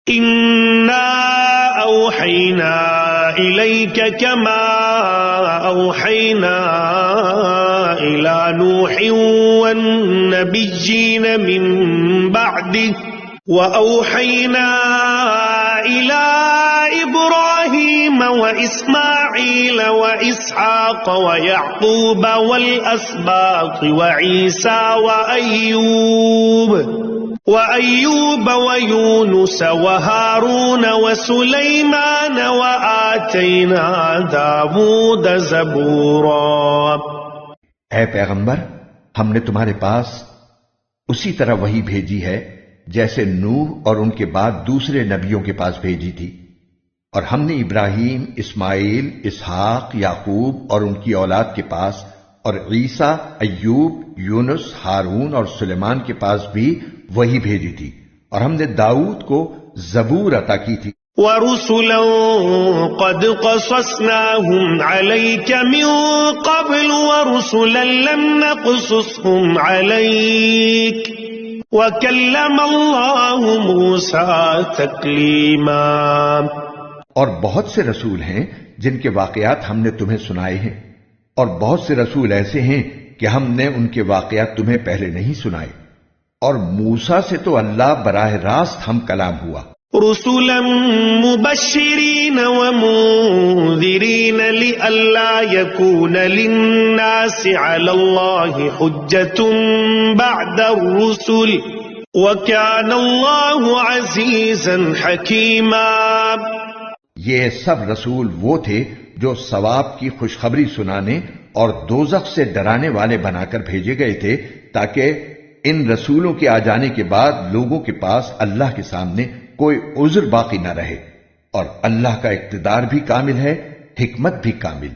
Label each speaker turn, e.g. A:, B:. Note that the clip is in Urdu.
A: إنا أوحينا إليك كما أوحينا إلى نوح والنبيين من بعده وأوحينا إلى إبراهيم وإسماعيل وإسحاق ويعقوب والأسباط وعيسى وأيوب ويونس وهارون وسليمان وآتينا داود زبورا۔
B: اے پیغمبر، ہم نے تمہارے پاس اسی طرح وحی بھیجی ہے جیسے نوح اور ان کے بعد دوسرے نبیوں کے پاس بھیجی تھی، اور ہم نے ابراہیم، اسماعیل، اسحاق، یعقوب اور ان کی اولاد کے پاس، اور عیسیٰ، ایوب، یونس، ہارون اور سلیمان کے پاس بھی وہی بھیجی تھی، اور ہم نے داؤد کو زبور عطا کی تھی۔
A: وَرُسُلًا قَدْ قَصَصْنَاهُمْ عَلَيْكَ مِن قَبْلُ وَرُسُلًا لَمْ نَقْصُصْهُمْ عَلَيْكَ وَكَلَّمَ اللَّهُ مُوسَىٰ تَكْلِيمًا۔
B: اور بہت سے رسول ہیں جن کے واقعات ہم نے تمہیں سنائے ہیں، اور بہت سے رسول ایسے ہیں کہ ہم نے ان کے واقعات تمہیں پہلے نہیں سنائے، اور موسیٰ سے تو اللہ براہ راست ہم کلام ہوا۔
A: رسلا مبشرین ومنذرین لئلا یکون للناس علی اللہ حجۃ بعد الرسل وکان اللہ عزیزا حکیما۔
B: یہ سب رسول وہ تھے جو ثواب کی خوشخبری سنانے اور دوزخ سے ڈرانے والے بنا کر بھیجے گئے تھے، تاکہ ان رسولوں کے آ جانے کے بعد لوگوں کے پاس اللہ کے سامنے کوئی عذر باقی نہ رہے، اور اللہ کا اقتدار بھی کامل ہے، حکمت بھی کامل۔